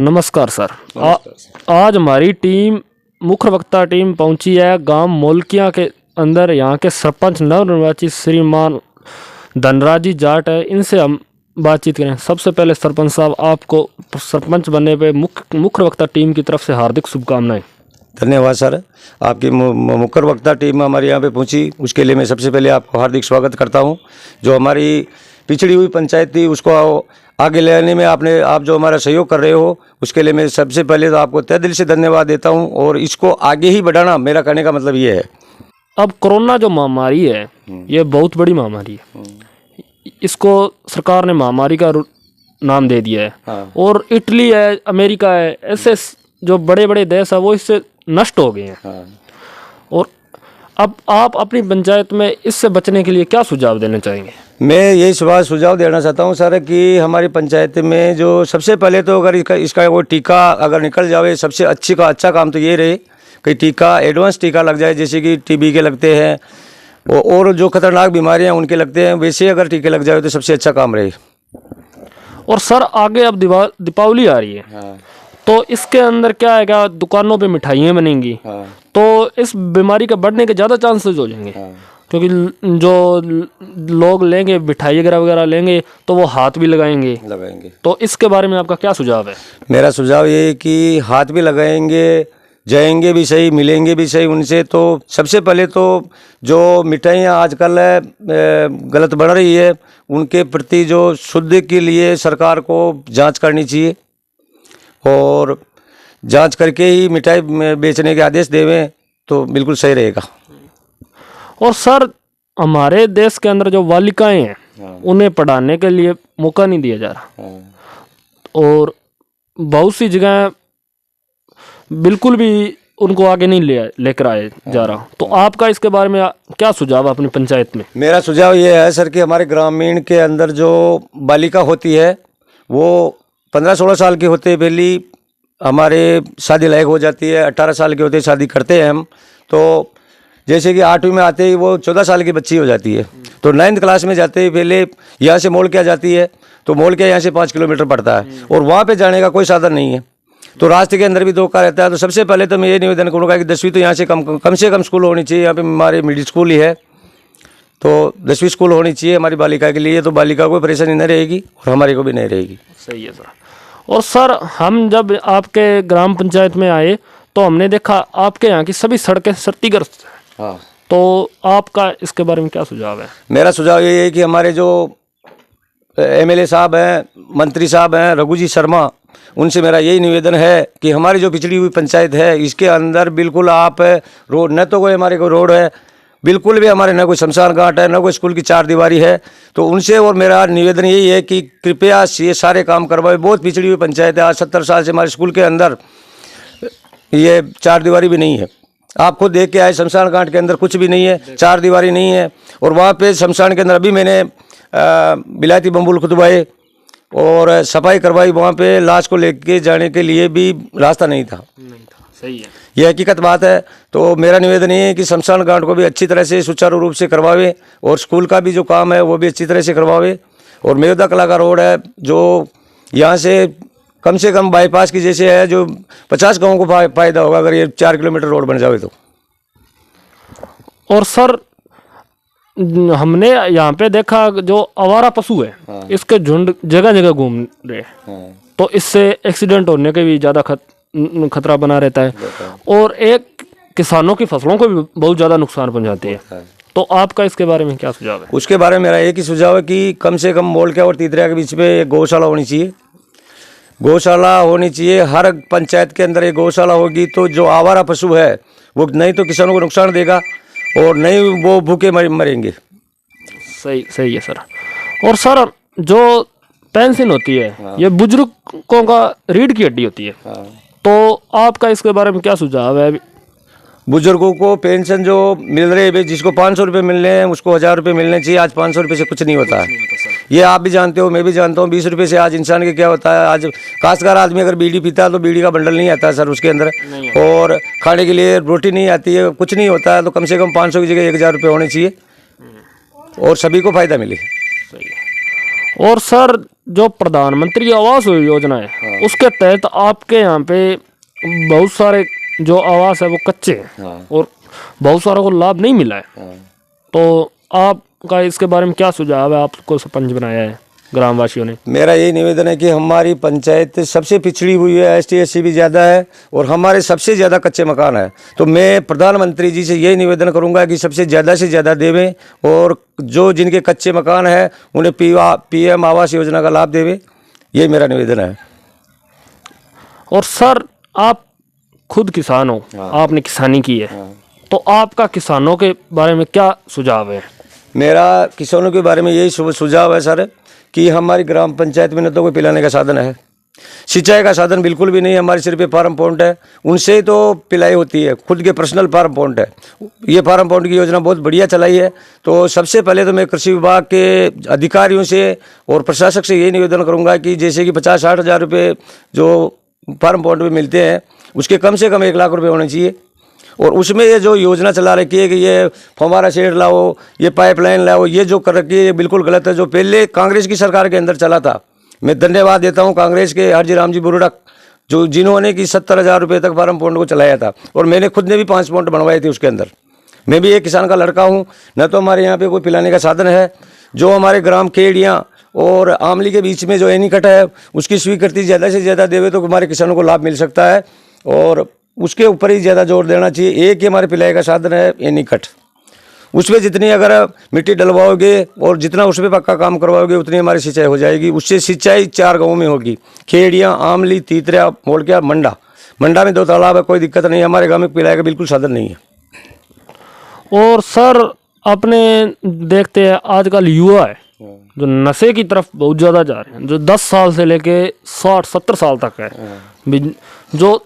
नमस्कार सर। नमस्कार सर। आज हमारी टीम मुख्य वक्ता टीम पहुंची है गांव मोलकिया के अंदर। यहाँ के सरपंच नवनिर्वाचित श्रीमान धनराज जी जाट है, इनसे हम बातचीत करें। सबसे पहले सरपंच साहब, आपको सरपंच बनने पे मुख्य वक्ता टीम की तरफ से हार्दिक शुभकामनाएं। धन्यवाद सर। आपकी मुख्य वक्ता टीम हमारे यहाँ पे पहुंची, उसके लिए मैं सबसे पहले आपको हार्दिक स्वागत करता हूं। जो हमारी पिछड़ी हुई पंचायत थी उसको आगे ले आने में आप जो हमारा सहयोग कर रहे हो, उसके लिए मैं सबसे पहले तो आपको तहे दिल से धन्यवाद देता हूं। और इसको आगे ही बढ़ाना मेरा कहने का मतलब ये है। अब कोरोना जो महामारी है, ये बहुत बड़ी महामारी है। इसको सरकार ने महामारी का नाम दे दिया है। हाँ। और इटली है, अमेरिका है, ऐसे जो बड़े बड़े देश है वो इससे नष्ट हो गए हैं। हाँ। और अब आप अपनी पंचायत में इससे बचने के लिए क्या सुझाव देना चाहेंगे? मैं यही सुझाव देना चाहता हूं सर कि हमारी पंचायत में जो सबसे पहले तो अगर इसका वो टीका अगर निकल जाए, सबसे अच्छा काम तो ये रहे कि टीका एडवांस टीका लग जाए, जैसे कि टीबी के लगते हैं और जो खतरनाक बीमारियां उनके लगते हैं, वैसे अगर टीके लग जाए तो सबसे अच्छा काम रहे। और सर आगे अब दीपावली आ रही है। हाँ। तो इसके अंदर क्या आएगा, दुकानों पे मिठाइयाँ बनेंगी। हाँ। तो इस बीमारी के बढ़ने के ज़्यादा चांसेस हो जाएंगे। हाँ। क्योंकि जो लोग लेंगे मिठाई वगैरह लेंगे तो वो हाथ भी लगाएंगे। तो इसके बारे में आपका क्या सुझाव है? मेरा सुझाव ये है कि हाथ भी लगाएंगे, जाएंगे भी सही, मिलेंगे भी सही उनसे। तो सबसे पहले तो जो मिठाइयाँ आजकल गलत बढ़ रही है, उनके प्रति जो शुद्ध के लिए सरकार को जांच करनी चाहिए और जांच करके ही मिठाई बेचने के आदेश देवें तो बिल्कुल सही रहेगा। और सर हमारे देश के अंदर जो बालिकाएं हैं, हाँ। उन्हें पढ़ाने के लिए मौका नहीं दिया जा रहा। हाँ। और बहुत सी जगह बिल्कुल भी उनको आगे नहीं लेकर आए जा रहा। तो आपका इसके बारे में क्या सुझाव है अपनी पंचायत में? मेरा सुझाव ये है सर कि हमारे ग्रामीण के अंदर जो बालिका होती है वो 15-16 साल की होते पहले हमारे शादी लायक हो जाती है। 18 साल के होते शादी करते हैं हम। तो जैसे कि 8वीं में आते ही वो 14 साल की बच्ची हो जाती है। तो 9th क्लास में जाते ही पहले यहाँ से मोलकिया जाती है। तो मोलकिया यहाँ से 5 किलोमीटर पड़ता है और वहाँ पे जाने का कोई साधन नहीं है। तो रास्ते के अंदर भी धोखा रहता है। तो सबसे पहले तो मैं ये निवेदन करूँगा कि 10वीं तो यहाँ से कम से कम स्कूल होनी चाहिए। यहाँ पे हमारे मिडिल स्कूल ही है, तो 10वीं स्कूल होनी चाहिए हमारी बालिका के लिए। तो बालिका को परेशानी नहीं रहेगी और हमारे को भी नहीं रहेगी। सही है सर। और सर हम जब आपके ग्राम पंचायत में आए तो हमने देखा आपके यहाँ की सभी सड़कें क्षतिग्रस्त हैं। हाँ। तो आपका इसके बारे में क्या सुझाव है? मेरा सुझाव ये है कि हमारे जो MLA साहब हैं, मंत्री साहब हैं, रघु जी शर्मा, उनसे मेरा यही निवेदन है कि हमारी जो पिछड़ी हुई पंचायत है इसके अंदर बिल्कुल आप रोड, न तो कोई हमारे को रोड है, बिल्कुल भी हमारे न कोई शमशान घाट है, न कोई स्कूल की 4 दीवारी है। तो उनसे और मेरा निवेदन यही है कि कृपया ये सारे काम करवाए। बहुत पिछड़ी हुई पंचायत है। आज 70 साल से हमारे स्कूल के अंदर ये 4 दीवारी भी नहीं है। आप खुद देख के आए, शमशान घाट के अंदर कुछ भी नहीं है, 4 दीवारी नहीं है। और वहाँ पे शमशान के अंदर अभी मैंने बिलायती बम्बुल खुदवाए और सफाई करवाई। वहाँ पे लाश को लेके जाने के लिए भी रास्ता नहीं था। सही है, ये हकीकत बात है। तो मेरा निवेदन ये है कि शमशान घाट को भी अच्छी तरह से सुचारू रूप से करवावे और स्कूल का भी जो काम है वो भी अच्छी तरह से करवावे। और मेवदा कला का रोड है जो यहाँ से कम बाईपास की जैसे है, जो 50 गाँव को फायदा होगा अगर ये 4 किलोमीटर रोड बन जाए तो। और सर हमने यहाँ पे देखा जो आवारा पशु है, हाँ। इसके झुंड जगह जगह घूम रहे हैं। हाँ। तो इससे एक्सीडेंट होने के भी ज़्यादा खतरा बना रहता है और एक किसानों की फसलों को भी बहुत ज़्यादा नुकसान पहुँचाती है। तो आपका इसके बारे में क्या सुझाव है? उसके बारे में मेरा एक ही सुझाव है कि कम से कम मोलकिया और तीतरिया के बीच में एक गौशाला होनी चाहिए। गौशाला होनी चाहिए हर पंचायत के अंदर। एक गौशाला होगी तो जो आवारा पशु है वो नहीं तो किसानों को नुकसान देगा और नहीं वो भूखे मरेंगे। सही है सर। और सर जो पेंशन होती है, हाँ। ये बुजुर्गों का रीढ़ की हड्डी होती है। हाँ। तो आपका इसके बारे में क्या सुझाव है? बुजुर्गों को पेंशन जो मिल रही है, जिसको 500 रुपये मिल रहे हैं उसको 1000 रुपये मिलने चाहिए। आज 500 रुपये से कुछ नहीं होता है। ये आप भी जानते हो, मैं भी जानता हूँ। 20 रुपये से आज इंसान के क्या होता है। आज काश्तकार आदमी अगर बीड़ी पीता है तो बीड़ी का बंडल नहीं आता है सर उसके अंदर, और खाने के लिए रोटी नहीं आती है, कुछ नहीं होता है। तो कम से कम 500 की जगह 1000 रुपये होने चाहिए और सभी को फ़ायदा मिले। और सर जो प्रधानमंत्री आवास योजना है उसके तहत आपके यहाँ पे बहुत सारे जो आवास है वो कच्चे हैं और बहुत सारों को लाभ नहीं मिला है। तो आपका इसके बारे में क्या सुझाव है? आपको सरपंच बनाया है ग्रामवासियों ने। मेरा यही निवेदन है कि हमारी पंचायत सबसे पिछड़ी हुई है, ST SC भी ज़्यादा है और हमारे सबसे ज़्यादा कच्चे मकान है। तो मैं प्रधानमंत्री जी से यही निवेदन करूंगा कि सबसे ज़्यादा देवें और जो जिनके कच्चे मकान है उन्हें PM आवास योजना का लाभ देवे। ये मेरा निवेदन है। और सर आप खुद किसान हो, आपने किसानी की है, तो आपका किसानों के बारे में क्या सुझाव है? मेरा किसानों के बारे में यही सुझाव है सर कि हमारी ग्राम पंचायत में न तो कोई पिलाने का साधन है, सिंचाई का साधन बिल्कुल भी नहीं है। हमारे सिर पे फार्म पॉइंट है, उनसे ही तो पिलाई होती है, खुद के पर्सनल फार्म पॉइंट है। ये फार्म पॉइंट की योजना बहुत बढ़िया चलाई है। तो सबसे पहले तो मैं कृषि विभाग के अधिकारियों से और प्रशासक से यही निवेदन करूँगा कि जैसे कि 50-60 हज़ार रुपये जो फार्म पॉइंट में मिलते हैं उसके कम से कम 1 लाख रुपये होने चाहिए। और उसमें ये जो योजना चला रखी है कि ये फव्वारा शेड लाओ, ये पाइपलाइन लाओ, ये जो कर रखी है ये बिल्कुल गलत है। जो पहले कांग्रेस की सरकार के अंदर चला था, मैं धन्यवाद देता हूँ कांग्रेस के हरजी राम जी बुरुड़ा जो जिन्होंने कि 70,000 रुपये तक फार्म पॉइंट को चलाया था और मैंने खुद ने भी 5 पॉइंट बनवाए थे उसके अंदर। मैं भी एक किसान का लड़का हूँ। न तो हमारे यहाँ पे कोई पिलाने का साधन है, जो हमारे ग्राम खेड़ियाँ और आमली के बीच में जो एनीकट है उसकी स्वीकृति ज़्यादा से ज़्यादा देवे तो हमारे किसानों को लाभ मिल सकता है और उसके ऊपर ही ज़्यादा जोर देना चाहिए। एक ही हमारे पिलाई का साधन है एनीकट, उसमें जितनी अगर मिट्टी डलवाओगे और जितना उसमें पक्का काम करवाओगे उतनी हमारी सिंचाई हो जाएगी। उससे सिंचाई 4 गाँवों में होगी, खेड़ियाँ, आमली, तीतरिया, मोड़किया, मंडा। मंडा में 2 तालाब है, कोई दिक्कत नहीं। हमारे गाँव में पिलाई का बिल्कुल साधन नहीं है। और सर अपने देखते हैं आजकल युवा है जो नशे की तरफ बहुत ज़्यादा जा रहे हैं, जो 10 साल से लेके 60-70 साल तक है, जो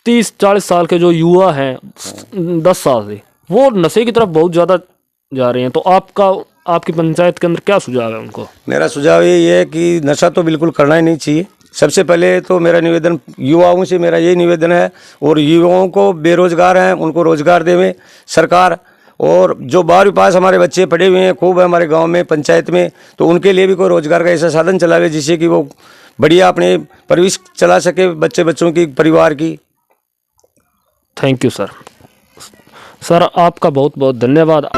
30-40 साल के जो युवा हैं 10 साल से, वो नशे की तरफ बहुत ज़्यादा जा रहे हैं। तो आपकी पंचायत के अंदर क्या सुझाव है उनको? मेरा सुझाव यही है कि नशा तो बिल्कुल करना ही नहीं चाहिए। सबसे पहले तो मेरा निवेदन युवाओं से मेरा यही निवेदन है और युवाओं को बेरोजगार हैं उनको रोजगार देवे सरकार। और जो 12वीं पास हमारे बच्चे पढ़े हुए हैं खूब है हमारे गांव में पंचायत में, तो उनके लिए भी कोई रोजगार का ऐसा साधन चलावे जिससे कि वो बढ़िया अपने परवरिश चला सके बच्चों की, परिवार की। Thank you sir. सर आपका बहुत बहुत धन्यवाद।